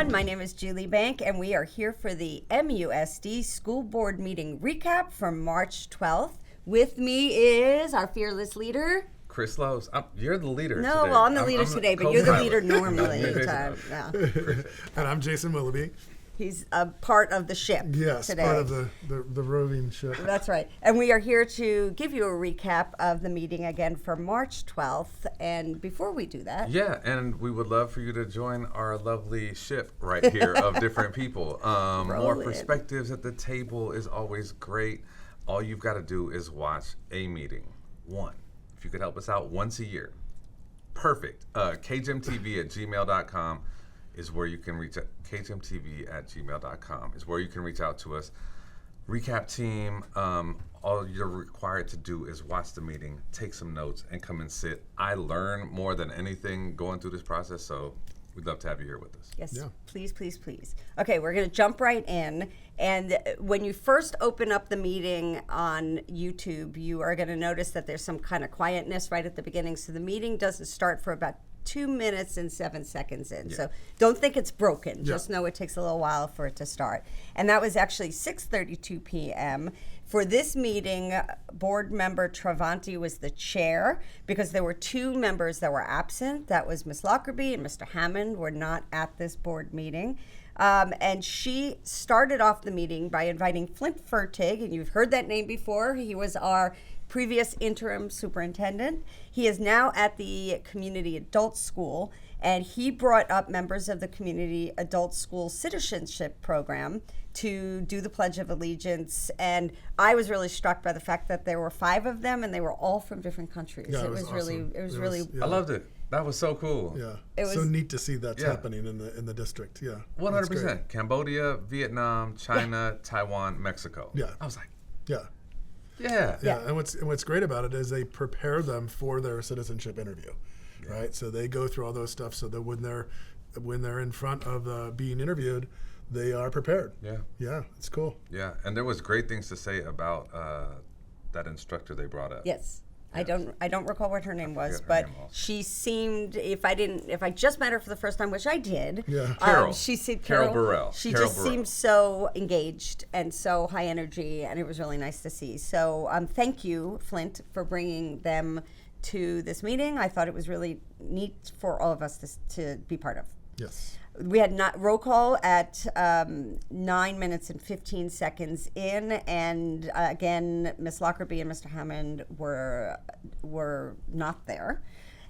everyone. My name is Julie Bank, and we are here for the MUSD School Board Meeting recap from March 12th. With me is our fearless leader, Chris Lowe's. You're the leader No, today. well, I'm the leader today, but you're the leader normally. Jason. Yeah. And I'm Jason Willoughby. He's a part of the ship Yes, today. part of the roving ship. That's right. And we are here to give you a recap of the meeting again for March 12th. And before we do that, Yeah, and we would love for you to join our lovely ship right here of different people. More in. perspectives at the table is always great. All you've got to do is watch a meeting. One. If you could help us out once a year. Perfect. KGMTV@gmail.com is where you can reach out. KGMTV@gmail.com is where you can reach out to us. Recap team, all you're required to do is watch the meeting, take some notes, and come and sit. I learn more than anything going through this process, so we'd love to have you here with us. yes, Yeah. please, please, please. Okay, we're going to jump right in. And when you first open up the meeting on YouTube, you are going to notice that there's some kind of quietness right at the beginning. So the meeting doesn't start for about 2 minutes and 7 seconds in. So don't think it's broken. Just know it takes a little while for it to start. And that was actually 6:32 p.m. For this meeting, board member Travanti was the chair because there were 2 members that were absent. That was Ms. Lockerbie and Mr. Hammond were not at this board meeting. And she started off the meeting by inviting Flint Fertig, and you've heard that name before. He was our previous interim superintendent. He is now at the Community Adult School, and he brought up members of the Community Adult School Citizenship Program to do the Pledge of Allegiance. And I was really struck by the fact that there were 5 of them, and they were all from different countries. Yeah, it was awesome. really yeah. I loved it. That was so cool. Yeah, It so was- neat to see that's Yeah. happening in the district. Yeah, 100%. Cambodia, Vietnam, China, Taiwan, Mexico. Yeah. I was like, Yeah, yeah. yeah. And what's great about it is they prepare them for their citizenship interview, right? So they go through all those stuff so that when they're in front of being interviewed, they are prepared. Yeah. Yeah, it's cool. Yeah, and there was great things to say about that instructor they brought up. Yes. I don't recall what her name was, her but name also. she seemed, if I just met her for the first time, which I did. Yeah. Carol. She seemed Carol Burrell. She Carol just Burrell. seemed so engaged and so high energy, and it was really nice to see. So thank you, Flint, for bringing them to this meeting. I thought it was really neat for all of us to be part of. Yes. We had roll call at 9 minutes and 15 seconds in, and again, Ms. Lockerbie and Mr. Hammond were not there.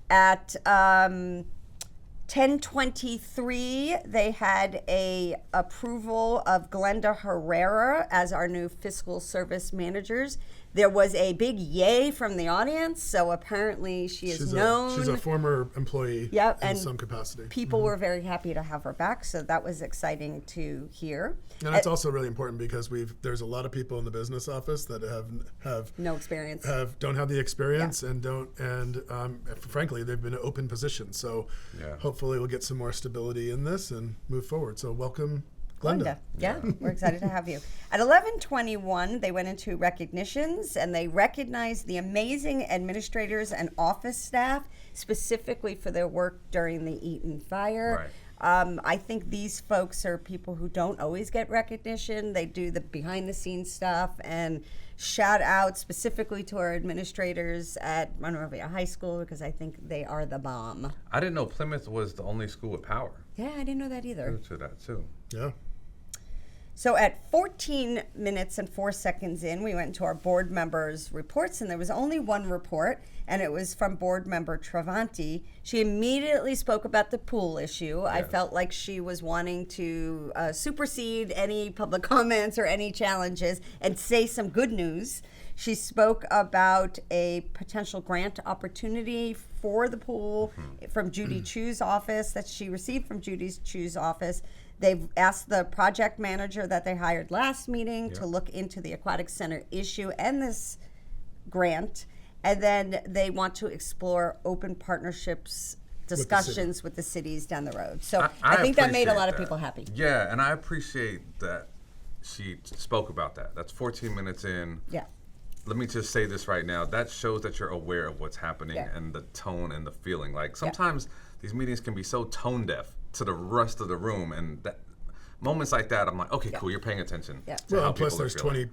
At 10:23, they had a approval of Glenda Herrera as our new fiscal service managers. There was a big yay from the audience, so apparently she is She's known. a former employee Yep, in and some capacity. People were very happy to have her back, so that was exciting to hear. And that's also really important because there's a lot of people in the business office that have No experience. don't have the experience and frankly they've been open positions. So Yeah. hopefully we'll get some more stability in this and move forward. So welcome, Glenda. Yeah, we're excited to have you. At 11:21, they went into recognitions and they recognized the amazing administrators and office staff specifically for their work during the Eaton fire. Right. I think these folks are people who don't always get recognition. They do the behind the scenes stuff, and shout out specifically to our administrators at Monrovia High School because I think they are the bomb. I didn't know Plymouth was the only school with power. Yeah, I didn't know that either. Due to that, too. Yeah. So at 14 minutes and 4 seconds in, we went into our board members' reports, and there was only one report, and it was from board member Travanti. She immediately spoke about the pool issue. I felt like she was wanting to supersede any public comments or any challenges and say some good news. She spoke about a potential grant opportunity for the pool from Judy Chu's office that she received from Judy Chu's office. They've asked the project manager that they hired last meeting to look into the aquatic center issue and this grant. And then they want to explore open partnerships discussions with the cities down the road. So I think that made a lot of people happy. Yeah, and I appreciate that she spoke about that. That's 14 minutes in. Yeah. Let me just say this right now. That shows that you're aware of what's happening and the tone and the feeling. Like sometimes these meetings can be so tone deaf to the rest of the room, and that moments like that, I'm like, okay, cool, you're paying attention. Yeah. To Well, how and plus people are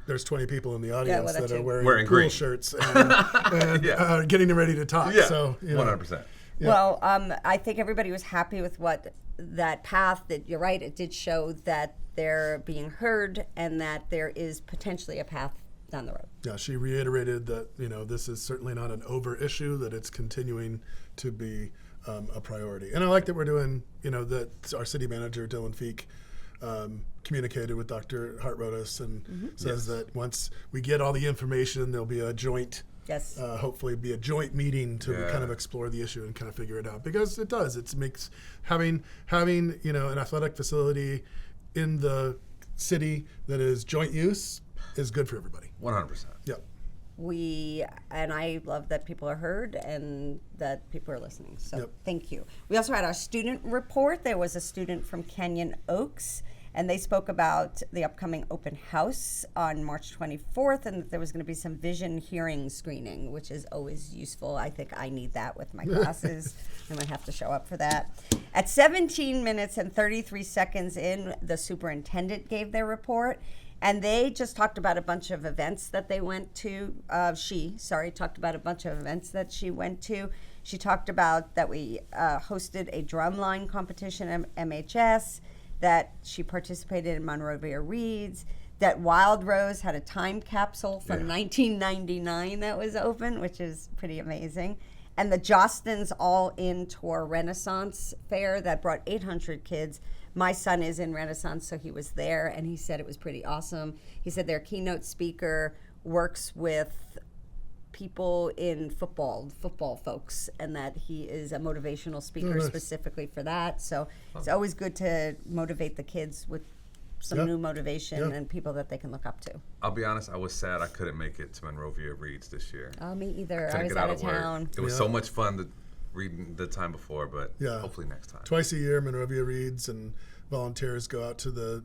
there's feeling. 20 people in the audience well, that that are too. wearing Green. pool shirts and Yeah. getting ready to talk. Yeah, So, you know. 100%. Yeah. Well, I think everybody was happy with what that path. That you're right. It did show that they're being heard and that there is potentially a path down the road. Yeah, she reiterated that, you know, this is certainly not an over issue, that it's continuing to be a priority. And I like that we're doing, you know, that our city manager, Dylan Feek, communicated with Dr. Hartrodas and says that once we get all the information, there'll be a joint, Yes. hopefully be a joint meeting to Yeah. kind of explore the issue and kind of figure it out. Because it does, it makes having, you know, an athletic facility in the city that is joint use is good for everybody. 100%. Yep. And I love that people are heard and that people are listening. So Yep. thank you. We also had our student report. There was a student from Canyon Oaks, and they spoke about the upcoming open house on March 24th, and that there was going to be some vision hearing screening, which is always useful. I think I need that with my classes. I might have to show up for that. At 17 minutes and 33 seconds in, the superintendent gave their report. And they just talked about a bunch of events that they went to. Talked about a bunch of events that she went to. She talked about that we hosted a drumline competition at MHS, that she participated in Monrovia Reads, that Wild Rose had a time capsule from 1999 that was open, which is pretty amazing. And the Jostens All In Tour Renaissance Fair that brought 800 kids. My son is in Renaissance, so he was there, and he said it was pretty awesome. He said their keynote speaker works with people in football folks, and that he is a motivational speaker nice. specifically for that. So it's always good to motivate the kids with some Yeah. new motivation Yeah. and people that they can look up to. I'll be honest, I was sad I couldn't make it to Monrovia Reads this year. Oh, me either. I Couldn't was get out of work. town. It was Yeah. so much fun to read the time before, but Yeah. hopefully next time. Twice a year, Monrovia Reads, and volunteers go out to the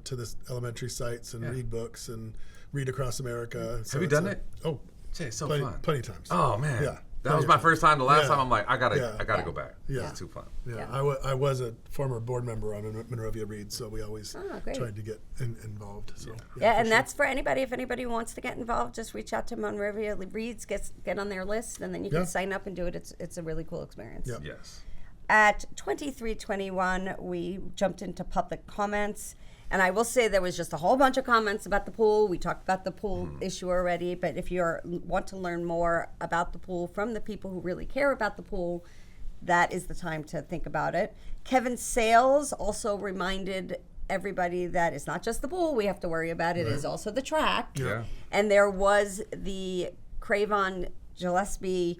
elementary sites and Yeah. read books and read across America. So Have you it's done it? Oh, Jay, it's so plenty, fun. plenty of times. Oh man, Yeah. that was my first time. The last Yeah. time, I'm like, I gotta Yeah. go back. Yeah. It's too fun. Yeah, Yeah. I was a former board member on Monrovia Reads, so we always Oh, great. tried to get involved. So Yeah, for and sure. that's for anybody. If anybody wants to get involved, just reach out to Monrovia Reads, get on their list, and then you Yeah. can sign up and do it. It's a really cool experience. Yeah. Yes. At 23:21, we jumped into public comments. And I will say there was just a whole bunch of comments about the pool. We talked about the pool issue already, but if you want to learn more about the pool from the people who really care about the pool, that is the time to think about it. Kevin Sales also reminded everybody that it's not just the pool we have to worry about, it is also the track. Yeah. And there was the Cravon Gillespie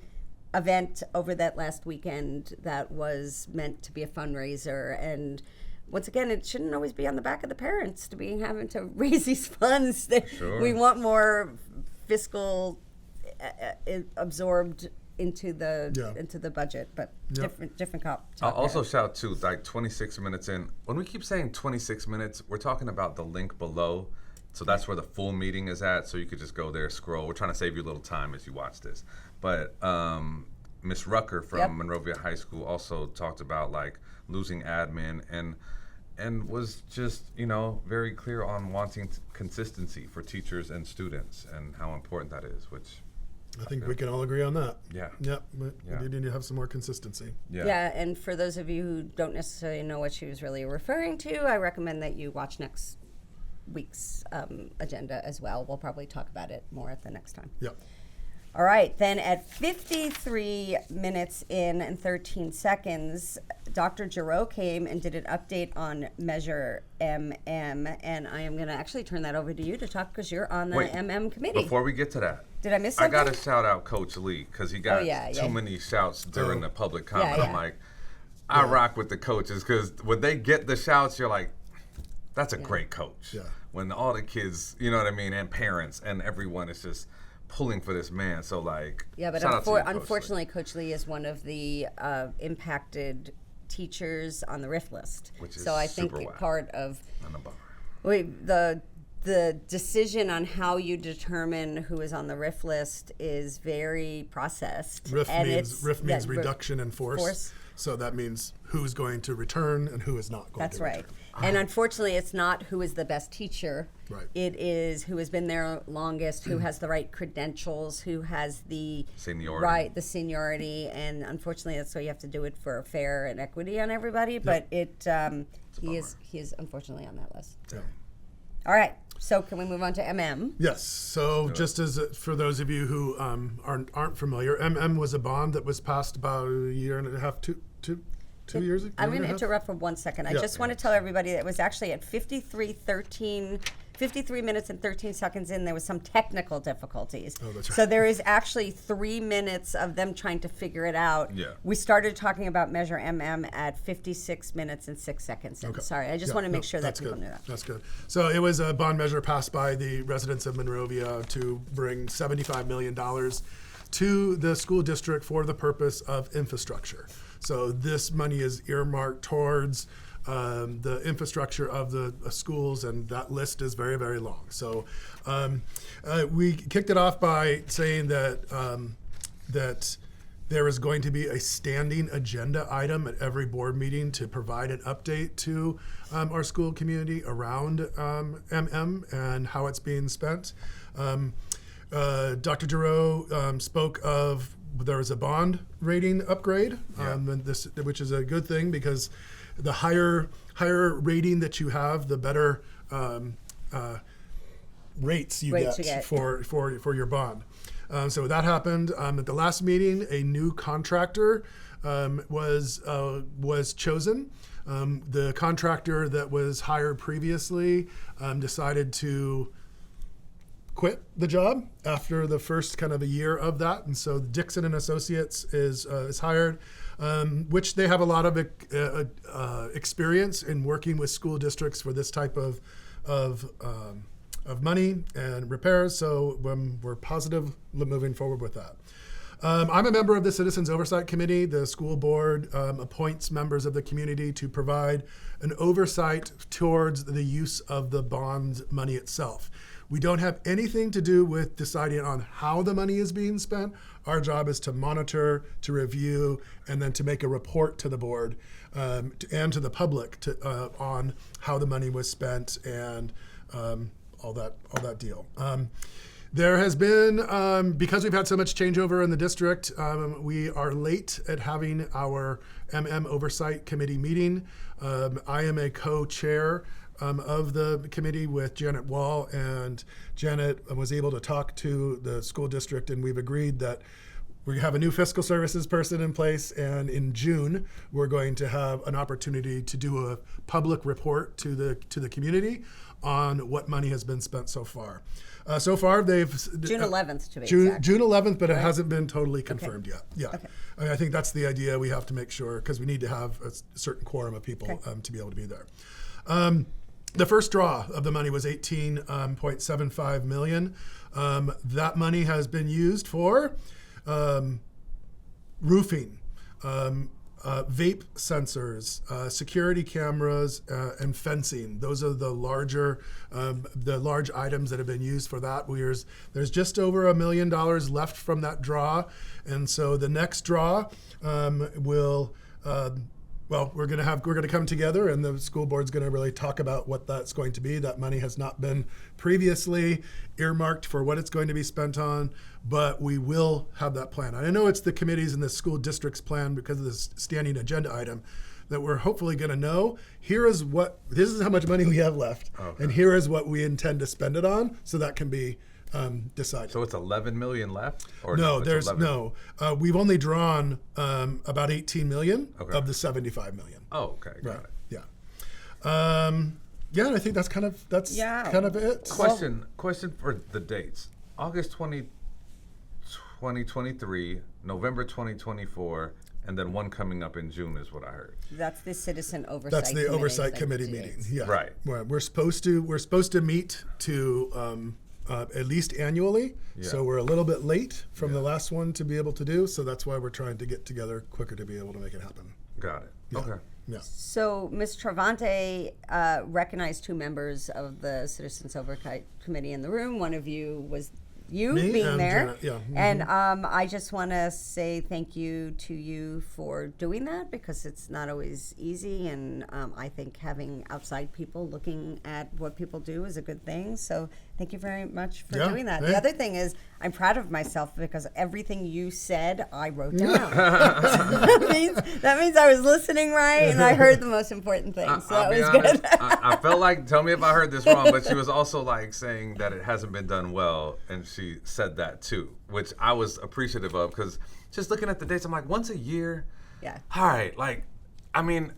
event over that last weekend that was meant to be a fundraiser. And once again, it shouldn't always be on the back of the parents to be having to raise these funds. Sure. We want more fiscal absorbed into the budget, but Yeah. different cop. I'll also shout to like 26 minutes in. When we keep saying 26 minutes, we're talking about the link below. So that's where the full meeting is at. So you could just go there, scroll. We're trying to save you a little time as you watch this. But Miss Rucker from Yep. Monrovia High School also talked about like losing admin and was just, you know, very clear on wanting consistency for teachers and students and how important that is, which I think we can all agree on that. Yeah. Yep. We Yeah. do need to have some more consistency. Yeah, and for those of you who don't necessarily know what she was really referring to, I recommend that you watch next week's agenda as well. We'll probably talk about it more at the next time. Yep. All right, then at 53 minutes in and 13 seconds, Dr. Giroux came and did an update on Measure MM, and I am going to actually turn that over to you to talk because you're on the Wait, MM committee. Before we get to that, Did I miss I something? got to shout out Coach Lee because he got yeah. too many shouts during the public comment. Yeah, I'm yeah. like, I rock with the coaches because when they get the shouts, you're like, that's a great coach. Yeah. When all the kids, you know what I mean, and parents and everyone is just pulling for this man. So like, Yeah, but shout out to you, Coach Lee. unfortunately, Coach Lee is one of the impacted teachers on the RIF list. Which is so I think super whack. part of On the bar. the decision on how you determine who is on the RIF list is very processed. RIF and means it's- reduction in force. So that means who's going to return and who is not going That's to right. return. And unfortunately, it's not who is the best teacher. Right. It is who has been there longest, who has the right credentials, who has the Seniority. Right, the seniority, and unfortunately, that's why you have to do it for fair and equity on everybody. But he is unfortunately on that list. Yeah. All right. So can we move on to MM? Yes. So just as for those of you who aren't familiar, MM was a bond that was passed about a year and a half, two years ago. I'm going to interrupt for 1 second. I Yeah. just want to tell everybody that it was actually at 53 minutes and 13 seconds in, there was some technical difficulties. Oh, that's right. So there is actually 3 minutes of them trying to figure it out. Yeah. We started talking about Measure MM at 56 minutes and 6 seconds in. Okay. Sorry, I just Yeah, want to make no, sure that that's people good. knew that. That's good. So it was a bond measure passed by the residents of Monrovia to bring $75 million to the school district for the purpose of infrastructure. So this money is earmarked towards the infrastructure of the schools, and that list is very, very long. So we kicked it off by saying that that there is going to be a standing agenda item at every board meeting to provide an update to our school community around MM and how it's being spent. Dr. Giroux spoke of there was a bond rating upgrade, and which is a good thing because the higher rating that you have, the better rates you get for your bond. So that happened at the last meeting. A new contractor was chosen. The contractor that was hired previously decided to quit the job after the first kind of a year of that, and so Dixon and Associates is hired, which they have a lot of experience in working with school districts for this type of money and repairs. So we're positive moving forward with that. I'm a member of the Citizens Oversight Committee. The school board appoints members of the community to provide an oversight towards the use of the bond money itself. We don't have anything to do with deciding on how the money is being spent. Our job is to monitor, to review, and then to make a report to the board and to the public on how the money was spent and all that deal. There has been, because we've had so much changeover in the district, we are late at having our MM Oversight Committee meeting. I am a co-chair of the committee with Janet Wall, and Janet was able to talk to the school district, and we've agreed that we have a new fiscal services person in place, and in June we're going to have an opportunity to do a public report to the community on what money has been spent so far. So far, they've June 11th to be June exact. 11th, but it hasn't been totally confirmed yet. Yeah, Okay. I think that's the idea. We have to make sure because we need to have a certain quorum of people Okay. to be able to be there. The first draw of the money was $18.75 million. That money has been used for roofing, vape sensors, security cameras, and fencing. Those are the large items that have been used for that. There's just over $1 million left from that draw, and so the next draw will. We're going to come together, and the school board's going to really talk about what that's going to be. That money has not been previously earmarked for what it's going to be spent on, but we will have that plan. And I know it's the committees and the school district's plan because of this standing agenda item that we're hopefully going to know. This is how much money we have left, and here is what we intend to spend it on, so that can be decided. So it's 11 million left? Or No, it's there's 11? no. We've only drawn about 18 million Okay. of the 75 million. Oh, okay, got it. Yeah. And I think that's kind of it. Question for the dates. August 2023, November 2024, and then one coming up in June is what I heard. That's the Citizen Oversight That's the Committee oversight that committee did. meeting. Yeah. Right. Well, we're supposed to meet to at least annually. Yeah. So we're a little bit late from the last one to be able to do. So that's why we're trying to get together quicker to be able to make it happen. Got it. Yeah. Okay. Yeah. So Ms. Travante recognized 2 members of the Citizens Oversight Committee in the room. One of you was you Me being and there. Janet, yeah. And I just want to say thank you to you for doing that, because it's not always easy. And I think having outside people looking at what people do is a good thing. So thank you very much for Yeah, doing that. hey. The other thing is, I'm proud of myself because everything you said, I wrote down. that means I was listening right and I heard the most important things. So I'll that be was honest, good. I felt like, tell me if I heard this wrong, but she was also like saying that it hasn't been done well, and she said that too, which I was appreciative of, because just looking at the dates, I'm like, once a year, Yeah. all right, like, I mean,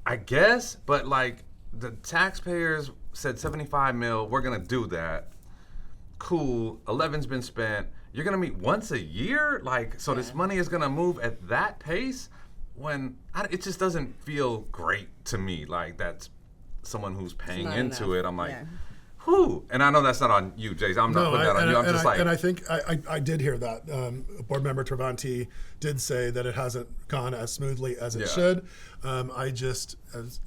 I guess, but like the taxpayers said 75 mil, we're gonna do that. Cool, 11's been spent. You're gonna meet once a year, like, so this money is gonna move at that pace. When it just doesn't feel great to me, like that's someone who's paying not into enough, it. I'm like, yeah. whew. And I know that's not on you, Jason. I'm not putting that on you. I'm just like, and I think I did hear that. Board member Travanti did say that it hasn't gone as smoothly as it Yeah. should. I just,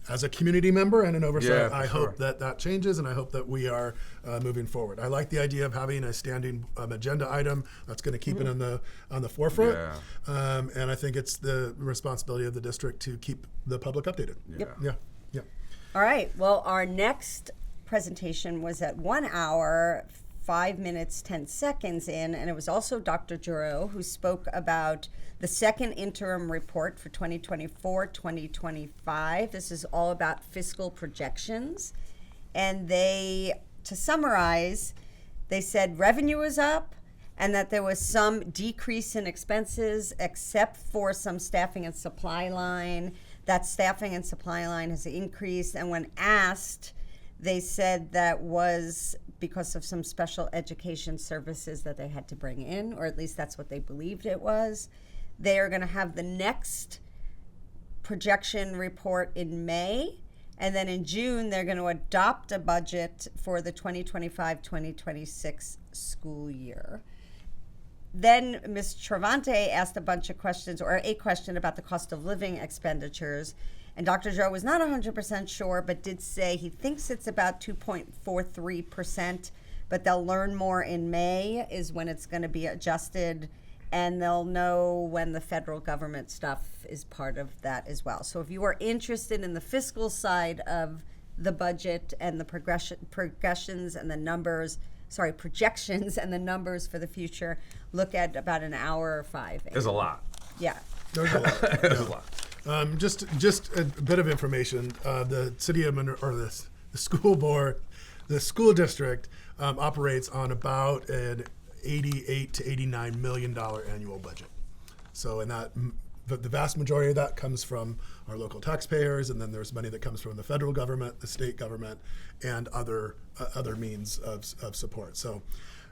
as a community member and an oversight, Yeah, for I sure. hope that changes, and I hope that we are moving forward. I like the idea of having a standing agenda item that's going to keep it on the forefront. Yeah. And I think it's the responsibility of the district to keep the public updated. Yep. Yeah. Yeah. All right. Well, our next presentation was at 1 hour, 5 minutes, 10 seconds in, and it was also Dr. Giroux who spoke about the second interim report for 2024-2025. This is all about fiscal projections. And they, to summarize, they said revenue was up and that there was some decrease in expenses except for some staffing and supply line. That staffing and supply line has increased, and when asked, they said that was because of some special education services that they had to bring in, or at least that's what they believed it was. They are going to have the next projection report in May, and then in June they're going to adopt a budget for the 2025-2026 school year. Then Ms. Travante asked a bunch of questions, or a question about the cost of living expenditures. And Dr. Joe was not 100% sure, but did say he thinks it's about 2.43%, but they'll learn more in May is when it's going to be adjusted, and they'll know when the federal government stuff is part of that as well. So if you are interested in the fiscal side of the budget and the projections and the numbers for the future, look at about an hour or 5. there's a lot. Yeah. There's a lot. There's a lot. Just a bit of information. The city of the school board, the school district operates on about an $88 to $89 million annual budget. So, and that the vast majority of that comes from our local taxpayers, and then there's money that comes from the federal government, the state government, and other means of support. So,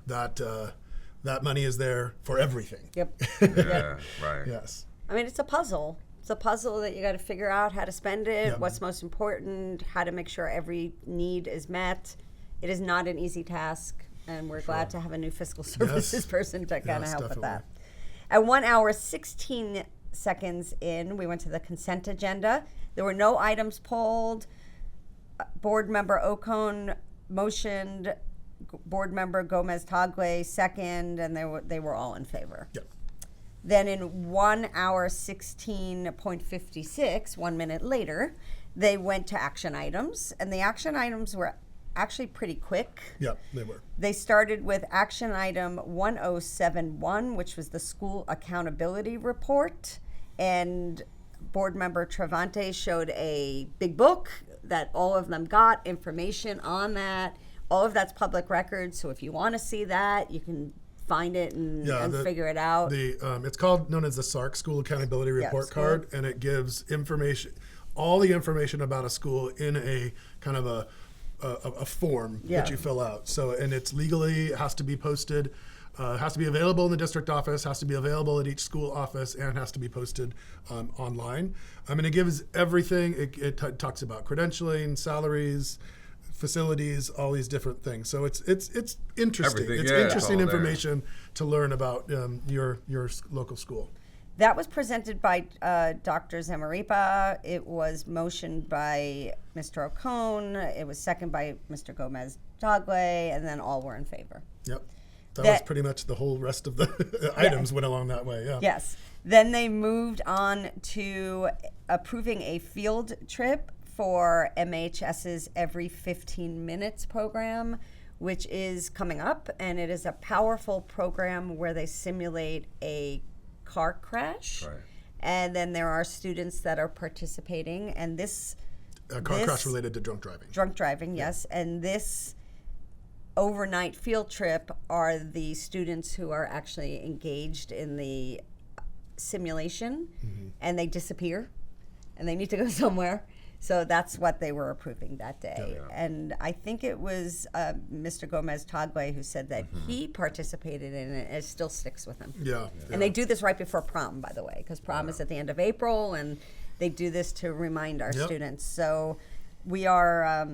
that money is there for everything. Yep. Yeah, right. Yes. I mean, it's a puzzle. It's a puzzle that you got to figure out how to spend it, Yep. what's most important, how to make sure every need is met. It is not an easy task, and we're glad to have a new fiscal services person to kind of Yes, help with that. definitely. At 1 hour, 16 seconds in, we went to the consent agenda. There were no items pulled. Board member Ocone motioned, board member Gomez Tagle second, and they were all in favor. Yep. Then in 1 hour, 16.56, 1 minute later, they went to action items, and the action items were actually pretty quick. Yep. They were. They started with action item 1071, which was the school accountability report. And board member Travante showed a big book that all of them got information on that. All of that's public record. So if you want to see that, you can find it and figure it out. It's known as the SARC, School Accountability Report school. Card, and it gives information, all the information about a school in a kind of a form that you fill out. So, and it's legally, it has to be posted, has to be available in the district office, has to be available at each school office, and has to be posted online. I mean, it gives everything. It talks about credentialing, salaries, facilities, all these different things. So it's interesting. Everything, It's yeah, it's interesting all there. information to learn about your local school. That was presented by Dr. Zamaripa. It was motioned by Mr. Ocone. It was seconded by Mr. Gomez Tagle, and then all were in favor. Yep. That was pretty much the whole rest of the items went along that way. Yeah. Yes. Then they moved on to approving a field trip for MHS's Every 15 Minutes program, which is coming up, and it is a powerful program where they simulate a car crash. Right. And then there are students that are participating, and this A car crash related to drunk driving. drunk driving, yes, and this overnight field trip are the students who are actually engaged in the simulation, and they disappear, and they need to go somewhere. So that's what they were approving that day. Yeah. And I think it was Mr. Gomez Tagwe who said that he participated in it, and it still sticks with him. Yeah. And they do this right before prom, by the way, because prom is at the end of April, and they do this to remind our Yep. students. So we are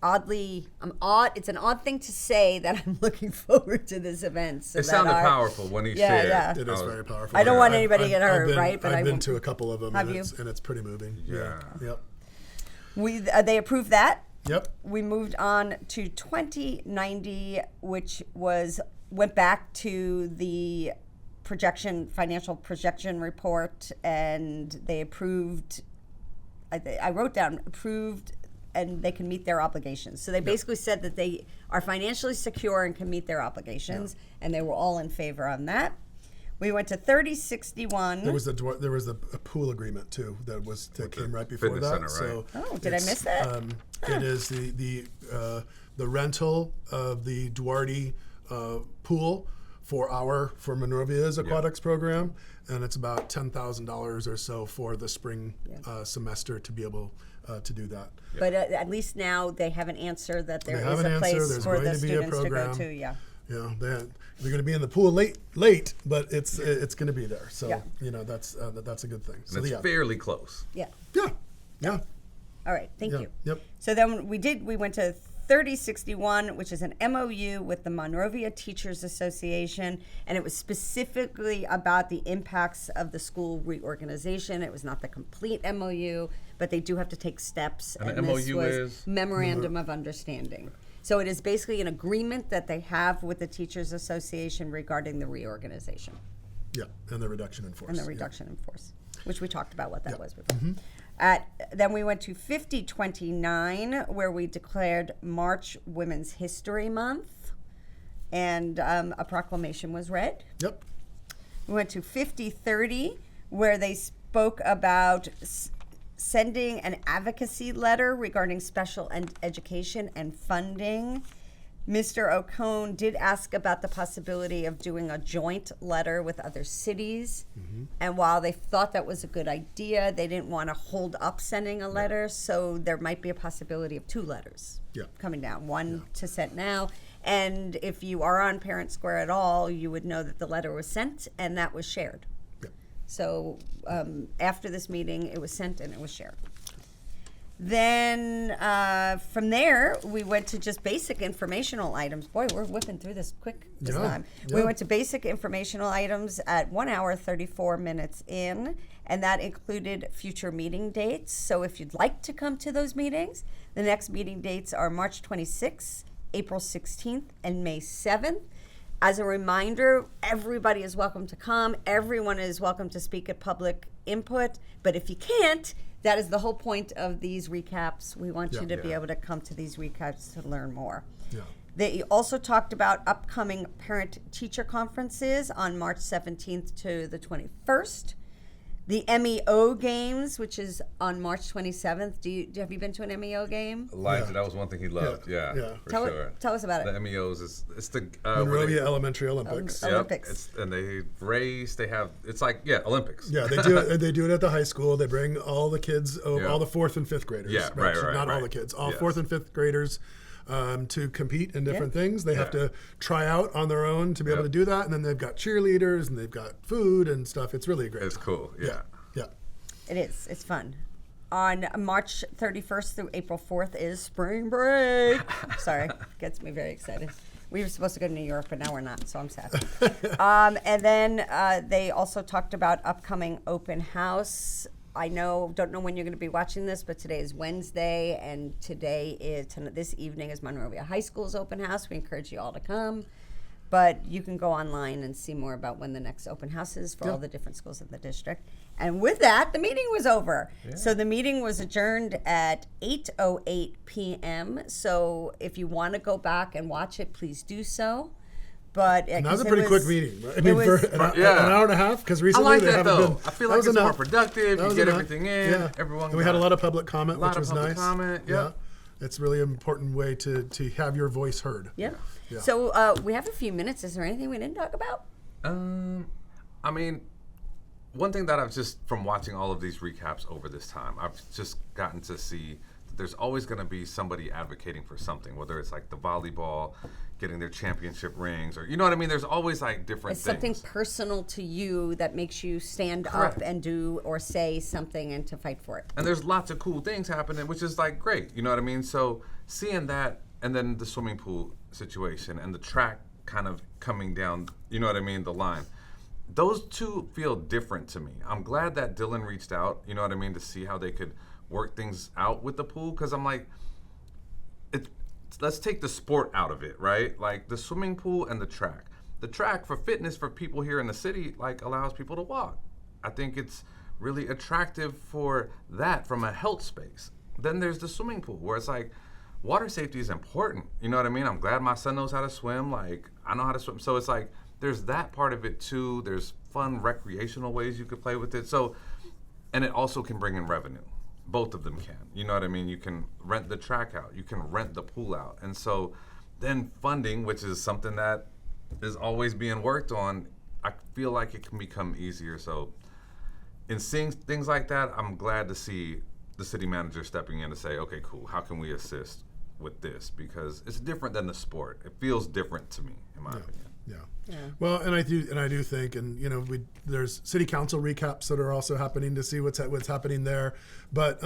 it's an odd thing to say that I'm looking forward to this event. So It that sounded our- powerful when he Yeah, shared. yeah. It is I was- very powerful. I don't want I've- anybody to get I've hurt, been- right? But I've I been won't- to a couple of them, Have and you? it's pretty moving. Yeah. Yep. They approved that. Yep. We moved on to 2090, which went back to the financial projection report, and they approved. I wrote down approved, and they can meet their obligations. So they basically said that they are financially secure and can meet their obligations, and they were all in favor on that. We went to 3061. There was a pool agreement too that came right before fitness that. center, right? So Oh, did I miss that? It is the rental of the Duarte pool for Monrovia's aquatics program, and it's about $10,000 or so for the spring semester to be able to do that. But at least now they have an answer that there They is have a an place answer. There's for going the to be a students to go program. to. Yeah. You know, they're going to be in the pool late, but it's going to be there. So Yeah. that's a good thing. So And it's yeah, fairly close. Yeah. yeah. All right. Thank Yeah. you. Yep. So then we went to 3061, which is an MOU with the Monrovia Teachers Association, and it was specifically about the impacts of the school reorganization. It was not the complete MOU, but they do have to take steps. And the this MOU was is? Memorandum of Understanding. So it is basically an agreement that they have with the Teachers Association regarding the reorganization Yeah, and the reduction in force. and the Yeah. reduction in force, which we talked about what that was before. Mm-hmm. Then we went to 5029, where we declared March Women's History Month, and a proclamation was read. Yep. We went to 5030, where they spoke about sending an advocacy letter regarding special education and funding. Mr. O'Cone did ask about the possibility of doing a joint letter with other cities. And while they thought that was a good idea, they didn't want to hold up sending a letter. So there might be a possibility of 2 letters Yeah. coming down, one to send now. And if you are on Parent Square at all, you would know that the letter was sent and that was shared. Yep. So after this meeting, it was sent and it was shared. Then from there, we went to just basic informational items. Boy, we're whipping through this quick this Yeah, time. We yeah. went to basic informational items at 1 hour, 34 minutes in, and that included future meeting dates. So if you'd like to come to those meetings, the next meeting dates are March 26th, April 16th, and May 7th. As a reminder, everybody is welcome to come. Everyone is welcome to speak at public input. But if you can't, that is the whole point of these recaps. We want you to be Yeah. able to come to these recaps to learn more. Yeah. They also talked about upcoming parent-teacher conferences on March 17th to the 21st. The MEO games, which is on March 27th. Have you been to an MEO game? Elijah, that was one thing he loved. Yeah, Yeah, yeah. for Tell sure. tell us about it. The MEOs it's the Monrovia Elementary Olympics. Yep. Olympics. and they race. They have it's like Olympics. Yeah, they do it. They do it at the high school. They bring all the kids, Yeah. all the 4th and 5th graders. Yeah, right, actually, right, Not all right. the kids. All Yes. 4th and 5th graders to compete in different things. They have Yeah. to try out on their own to be able to Yep. do that, and then they've got cheerleaders and they've got food and stuff. It's really a great. It's time. cool. Yeah. Yeah. It is. It's fun. On March 31st through April 4th is spring break. Sorry, gets me very excited. We were supposed to go to New York, but now we're not, so I'm sad. And then they also talked about upcoming open house. Don't know when you're going to be watching this, but today is Wednesday, and this evening is Monrovia High School's open house. We encourage you all to come. But you can go online and see more about when the next open house is for all the different schools in the district. And with that, the meeting was over. So the meeting was adjourned at 8:08 p.m. So if you want to go back and watch it, please do so. But And that was a pretty quick meeting. Right? I mean, was- for an hour and a half, because I recently like they that haven't though. been. I feel that like was it's more enough. productive. That You was get enough. everything in. Yeah. Everyone. And we had a got- lot of public comment, a lot which of was public nice. comment, Yeah. It's really an important way to have your voice heard. Yeah. Yeah. So we have a few minutes. Is there anything we didn't talk about? I mean, one thing that I've just, from watching all of these recaps over this time, I've just gotten to see that there's always going to be somebody advocating for something, whether it's like the volleyball, getting their championship rings, or, you know what I mean? There's always like different It's something things. personal to you that makes you stand Correct. up and do or say something and to fight for it. And there's lots of cool things happening, which is like great. You know what I mean? So seeing that, and then the swimming pool situation and the track kind of coming down, you know what I mean, the line. Those two feel different to me. I'm glad that Dylan reached out, you know what I mean, to see how they could work things out with the pool, because I'm like, let's take the sport out of it, right? Like the swimming pool and the track. The track for fitness for people here in the city, like, allows people to walk. I think it's really attractive for that from a health space. Then there's the swimming pool where it's like, water safety is important. You know what I mean? I'm glad my son knows how to swim. Like, I know how to swim. So it's like, there's that part of it too. There's fun recreational ways you could play with it. So, and it also can bring in revenue. Both of them can. You know what I mean? You can rent the track out. You can rent the pool out. And so then funding, which is something that is always being worked on, I feel like it can become easier. So in seeing things like that, I'm glad to see the city manager stepping in to say, okay, cool, how can we assist with this? Because it's different than the sport. It feels different to me, in my opinion. Yeah. Well, and I do think, and you know, there's city council recaps that are also happening to see what's happening there. But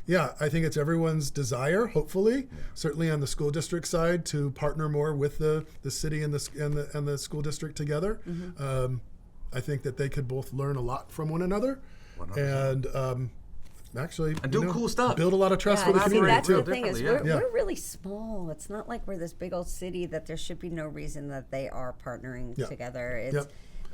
yeah, I think it's everyone's desire, hopefully, certainly on the school district side, to partner more with the city and the school district together. I think that they could both learn a lot from one another, 100%. and actually And do cool stuff. build a lot of trust Yeah, for the see, community that's too. the thing is Differently, we're yeah. really small. It's not like we're this big old city that there should be no reason that they are partnering Yeah. together.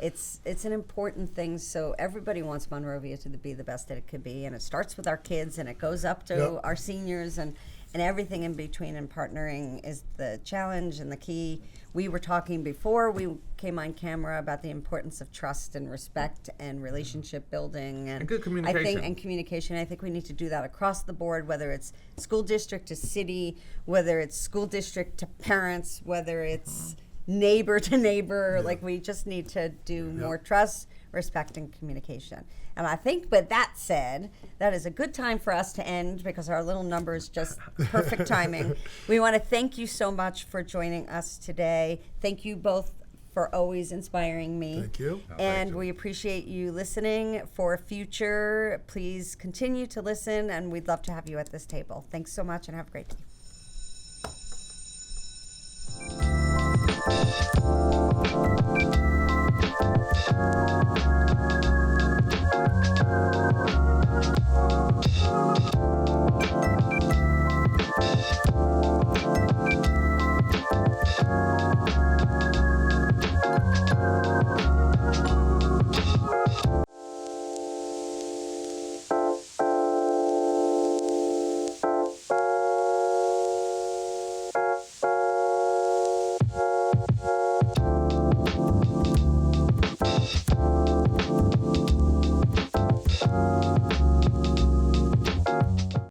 It's an important thing. So everybody wants Monrovia to be the best that it could be, and it starts with our kids, and it goes up to Yep. our seniors, and everything in between. And partnering is the challenge and the key. We were talking before we came on camera about the importance of trust and respect and relationship building And good I communication. think communication. I think we need to do that across the board, whether it's school district to city, whether it's school district to parents, whether it's neighbor to neighbor. Like, we just need to do more trust, respect, and communication. And I think with that said, that is a good time for us to end because our little number is just perfect timing. We want to thank you so much for joining us today. Thank you both for always inspiring me. Thank you. And you. we appreciate you listening. For future, please continue to listen, and we'd love to have you at this table. Thanks so much, and have a great day.